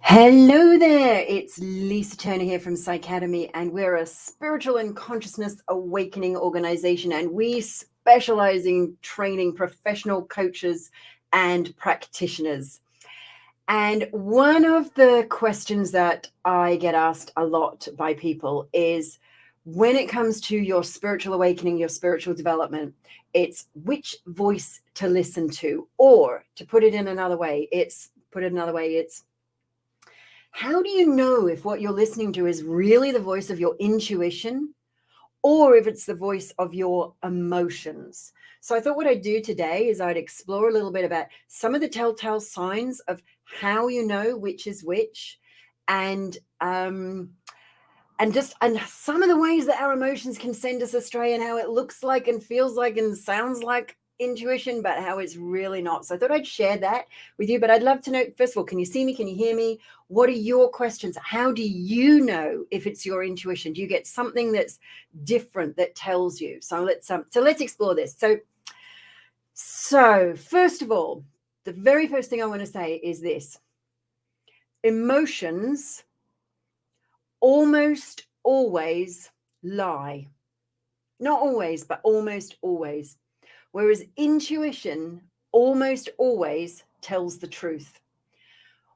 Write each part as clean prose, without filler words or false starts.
Hello there, it's Lisa Turner here from Psychademy, and we're a spiritual and consciousness awakening organization, and we specialize in training professional coaches and practitioners. And one of the questions that I get asked a lot by people is, when it comes to your spiritual awakening, your spiritual development, it's which voice to listen to, or to put it in another way, it's how do you know if what you're listening to is really the voice of your intuition or if it's the voice of your emotions? So I thought what I'd do today is I'd explore a little bit about some of the telltale signs of how you know which is which, and some of the ways that our emotions can send us astray, and how it looks like and feels like and sounds like intuition, but how it's really not. So I thought I'd share that with you. But I'd love to know, first of all, can you see me? Can you hear me? What are your questions? How do you know if it's your intuition? Do you get something that's different that tells you? So let's explore this. So first of all, the very first thing I want to say is this: emotions almost always lie. Not always, but almost always. Whereas intuition almost always tells the truth.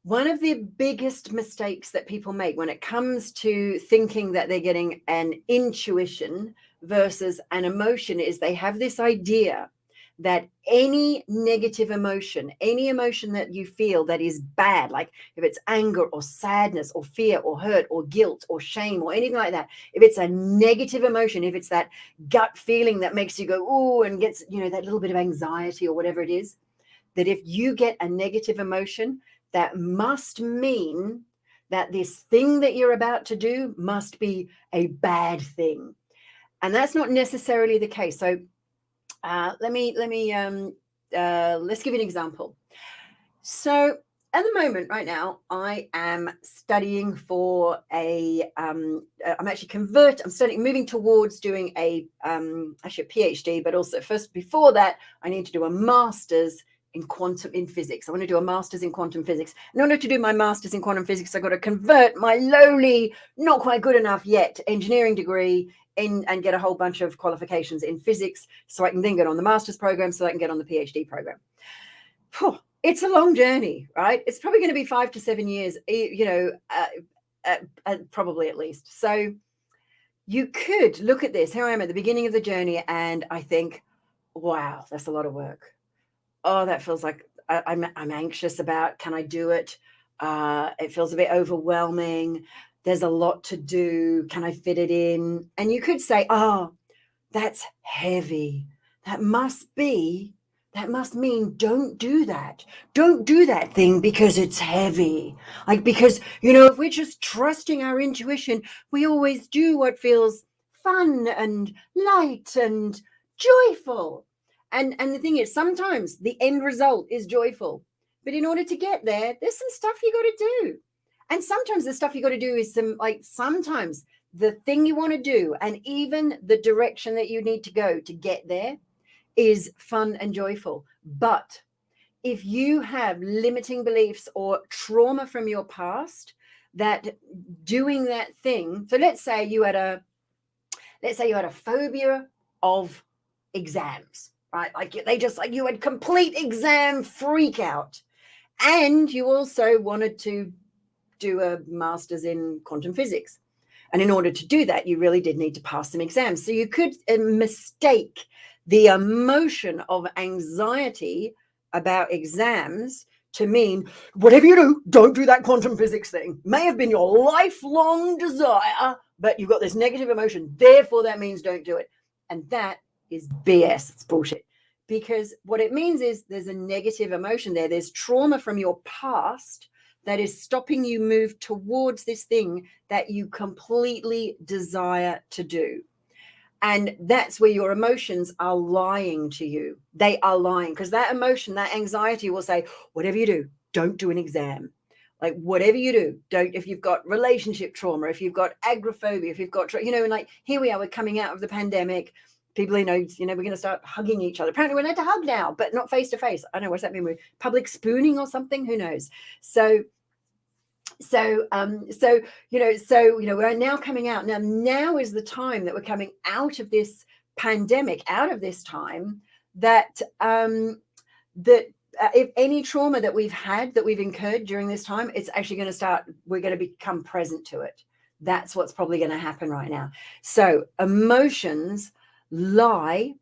One of the biggest mistakes that people make when it comes to thinking that they're getting an intuition versus an emotion is they have this idea that any negative emotion, any emotion that you feel that is bad, like if it's anger or sadness or fear or hurt or guilt or shame or anything like that, if it's a negative emotion, if it's that gut feeling that makes you go, oh, and gets, that little bit of anxiety or whatever it is, that if you get a negative emotion, that must mean that this thing that you're about to do must be a bad thing. And that's not necessarily the case. So let's give you an example. So at the moment, right now, I am studying for I'm studying, moving towards doing actually a PhD, but also before that, I need to do a master's in physics. I want to do a master's in quantum physics. In order to do my master's in quantum physics, I've got to convert my lowly, not quite good enough yet, engineering degree and get a whole bunch of qualifications in physics so I can then get on the master's program, so I can get on the PhD program. It's a long journey, right? It's probably going to be 5 to 7 years, probably at least. So you could look at this. Here I am at the beginning of the journey, and I think, wow, that's a lot of work. Oh, that feels like I'm anxious about, can I do it? It feels a bit overwhelming. There's a lot to do. Can I fit it in? And you could say, oh, that's heavy. That must mean don't do that. Don't do that thing because it's heavy. Because, if we're just trusting our intuition, we always do what feels fun and light and joyful. And the thing is, sometimes the end result is joyful. But in order to get there, there's some stuff you got to do. And sometimes the stuff you got to do is sometimes the thing you want to do and even the direction that you need to go to get there is fun and joyful. But if you have limiting beliefs or trauma from your past, that doing that thing, so let's say you had a phobia of exams, right? You had complete exam freak out, and you also wanted to do a master's in quantum physics. And in order to do that, you really did need to pass some exams. So you could mistake the emotion of anxiety about exams to mean, whatever you do, don't do that quantum physics thing. May have been your lifelong desire, but you've got this negative emotion. Therefore, that means don't do it. And that is BS. It's bullshit. Because what it means is there's a negative emotion there. There's trauma from your past that is stopping you move towards this thing that you completely desire to do. And that's where your emotions are lying to you. They are lying because that emotion, that anxiety will say, whatever you do, don't do an exam. Like whatever you do, don't, if you've got relationship trauma, if you've got agoraphobia, if you've got, and like here we are, we're coming out of the pandemic. People, we're going to start hugging each other. Apparently we're allowed to hug now, but not face to face. I don't know, what's that mean? Public spooning or something? Who knows? So we're now coming out. Now is the time that we're coming out of this pandemic, out of this time that if any trauma that we've had, that we've incurred during this time, it's actually going to start, we're going to become present to it. That's what's probably going to happen right now. So emotions lie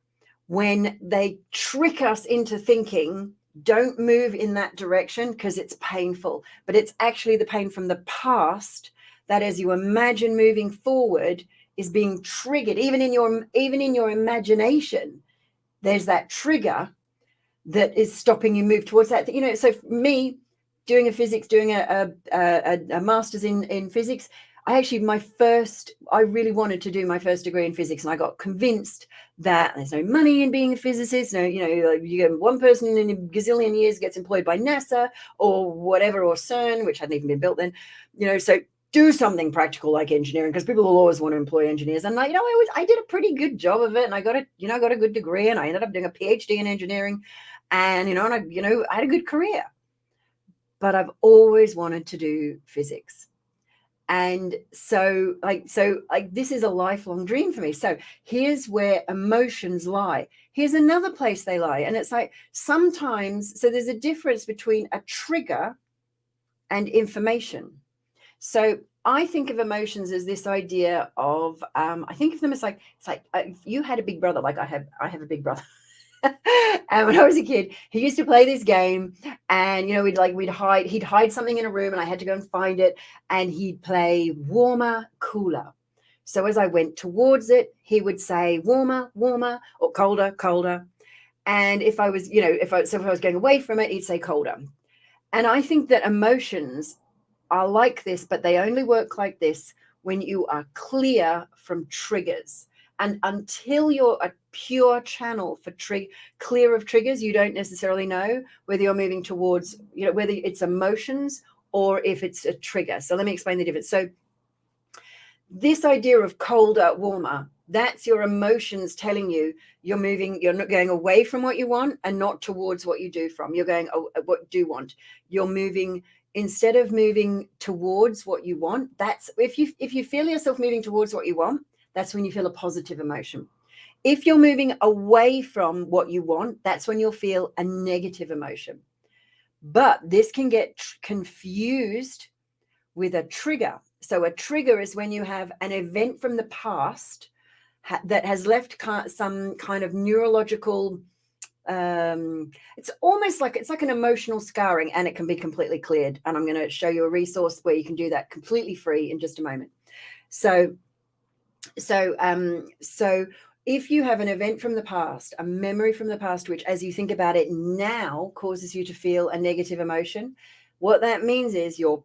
when they trick us into thinking, don't move in that direction because it's painful. But it's actually the pain from the past that, as you imagine moving forward, is being triggered. Even in your imagination, there's that trigger that is stopping you move towards that. So for me, doing a master's in physics, I really wanted to do my first degree in physics, and I got convinced that there's no money in being a physicist. No, you get one person in a gazillion years gets employed by NASA or whatever, or CERN, which hadn't even been built then. So do something practical like engineering, because people will always want to employ engineers. And I did a pretty good job of it, and I got a good degree, and I ended up doing a PhD in engineering, and I had a good career. But I've always wanted to do physics. And so this is a lifelong dream for me. So here's where emotions lie. Here's another place they lie. And it's like sometimes, so there's a difference between a trigger and information. So I think of emotions as this idea of, I think of them as if you had a big brother, like I have a big brother. And when I was a kid, he used to play this game, and he'd hide something in a room, and I had to go and find it, and he'd play warmer, cooler. So as I went towards it, he would say warmer, warmer, or colder, colder. And if I was going away from it, he'd say colder. And I think that emotions are like this, but they only work like this when you are clear from triggers. And until you're a pure channel for clear of triggers, you don't necessarily know whether you're moving towards, whether it's emotions or if it's a trigger. So let me explain the difference. So this idea of colder, warmer, that's your emotions telling you you're not going away from what you want and not towards what you do from. You're going, what do you want? You're moving, instead of moving towards what you want, that's if you feel yourself moving towards what you want, that's when you feel a positive emotion. If you're moving away from what you want, that's when you'll feel a negative emotion. But this can get confused with a trigger. So a trigger is when you have an event from the past that has left some kind of neurological, it's almost like it's like an emotional scarring, and it can be completely cleared. And I'm going to show you a resource where you can do that completely free in just a moment. So if you have an event from the past, a memory from the past, which as you think about it now causes you to feel a negative emotion, what that means is your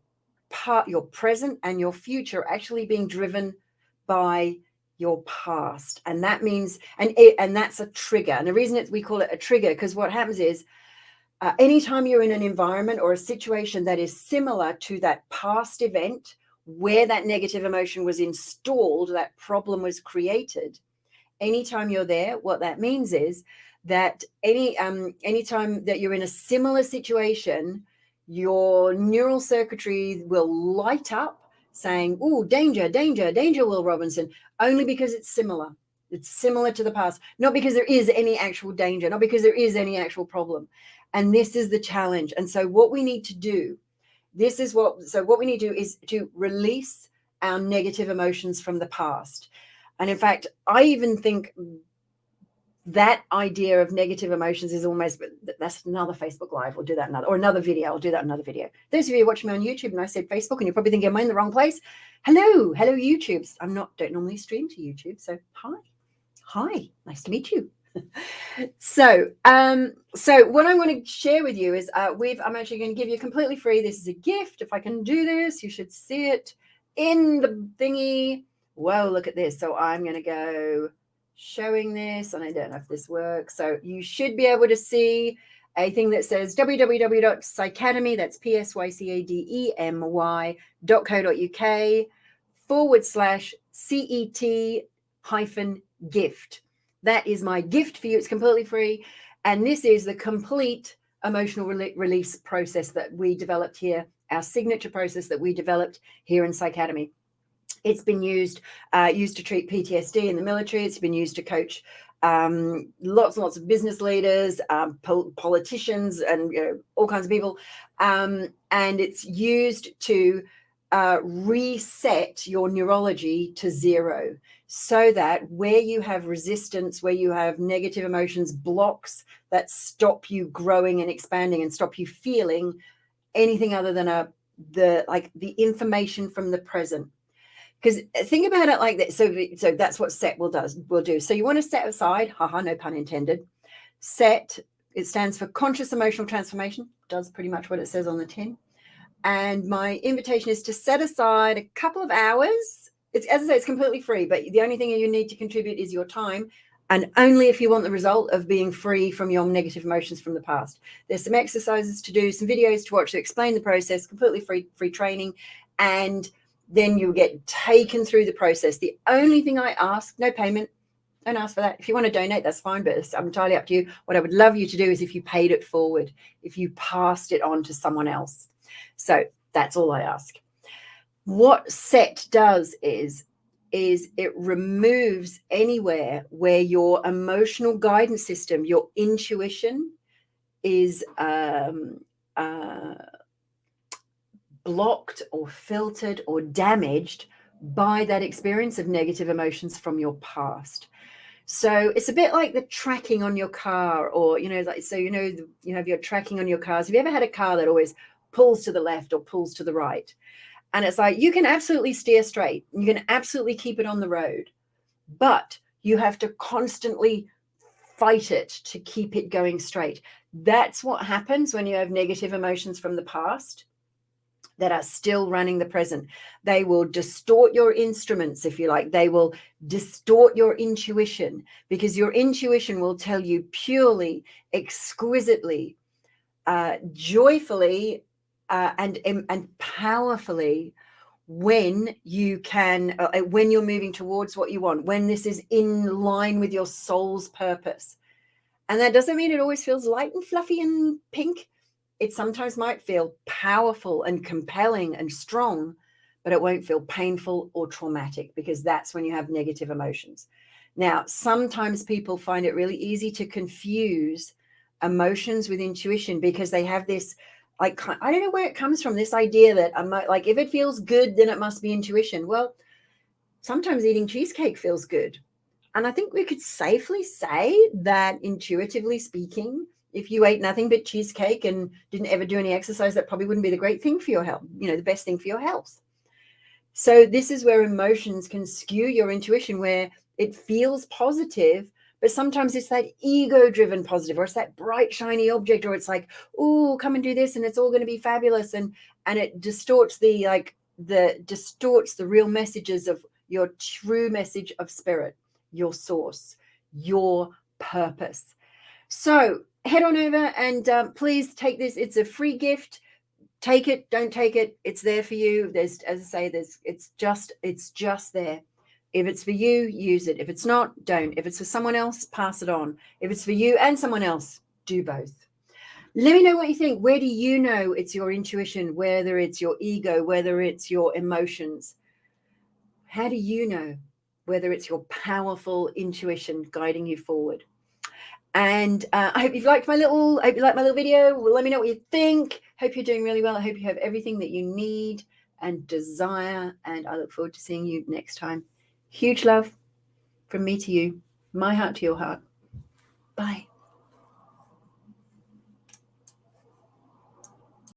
present and your future are actually being driven by your past. And that means, and that's a trigger. And the reason we call it a trigger, because what happens is anytime you're in an environment or a situation that is similar to that past event, where that negative emotion was installed, that problem was created, anytime you're there, what that means is that anytime that you're in a similar situation, your neural circuitry will light up saying, "Oh, danger, danger, danger, Will Robinson," only because it's similar. It's similar to the past, not because there is any actual danger, not because there is any actual problem. And this is the challenge. And so what we need to do, what we need to do is to release our negative emotions from the past. And in fact, I even think that idea of negative emotions is almost, that's another Facebook Live. We'll do that another video. I'll do that another video. Those of you watching me on YouTube, and I said Facebook, and you're probably thinking, am I in the wrong place? Hello, YouTube. Don't normally stream to YouTube. So hi, nice to meet you. So what I'm going to share with you is I'm actually going to give you completely free. This is a gift. If I can do this, you should see it in the thingy. Whoa, look at this. So I'm going to go showing this, and I don't know if this works. So you should be able to see a thing that says www.psycademy, that's psycademy.co.uk/CET-gift. That is my gift for you. It's completely free. And this is the complete emotional release process that we developed here, our signature process that we developed here in Psychademy. It's been used to treat PTSD in the military. It's been used to coach lots and lots of business leaders, politicians, and all kinds of people. And it's used to reset your neurology to zero, so that where you have resistance, where you have negative emotions, blocks that stop you growing and expanding and stop you feeling anything other than the information from the present. Because think about it like this. So that's what set will do. So you want to set aside, no pun intended. Set, it stands for conscious emotional transformation, does pretty much what it says on the tin. And my invitation is to set aside a couple of hours. It's, as I say, it's completely free, but the only thing you need to contribute is your time, and only if you want the result of being free from your negative emotions from the past. There's some exercises to do, some videos to watch to explain the process, completely free training, and then you get taken through the process. The only thing I ask, no payment, don't ask for that. If you want to donate, that's fine, but it's entirely up to you. What I would love you to do is if you paid it forward, if you passed it on to someone else. So that's all I ask. What set does is it removes anywhere where your emotional guidance system, your intuition, is blocked or filtered or damaged by that experience of negative emotions from your past. So it's a bit like the tracking on your car, or you have your tracking on your cars. Have you ever had a car that always pulls to the left or pulls to the right? And it's like, you can absolutely steer straight, you can absolutely keep it on the road, but you have to constantly fight it to keep it going straight. That's what happens when you have negative emotions from the past that are still running the present. They will distort your instruments, if you like. They will distort your intuition, because your intuition will tell you purely, exquisitely, joyfully, and powerfully when when you're moving towards what you want, when this is in line with your soul's purpose. And that doesn't mean it always feels light and fluffy and pink. It sometimes might feel powerful and compelling and strong, but it won't feel painful or traumatic, because that's when you have negative emotions. Now, sometimes people find it really easy to confuse emotions with intuition, because they have this, I don't know where it comes from, this idea that if it feels good, then it must be intuition. Well, sometimes eating cheesecake feels good. And I think we could safely say that, intuitively speaking, if you ate nothing but cheesecake and didn't ever do any exercise, that probably wouldn't be the great thing for your health, the best thing for your health. So this is where emotions can skew your intuition, where it feels positive, but sometimes it's that ego-driven positive, or it's that bright, shiny object, or it's like, oh, come and do this and it's all going to be fabulous. And it distorts the real messages of your true message of spirit, your source, your purpose. So head on over and please take this. It's a free gift. Take it, don't take it. It's there for you. It's just there. If it's for you, use it. If it's not, don't. If it's for someone else, pass it on. If it's for you and someone else, do both. Let me know what you think. Where do you know it's your intuition, whether it's your ego, whether it's your emotions? How do you know whether it's your powerful intuition guiding you forward? And I hope you liked my little video. Well, let me know what you think. Hope you're doing really well. I hope you have everything that you need and desire. And I look forward to seeing you next time. Huge love from me to you, my heart to your heart. Bye.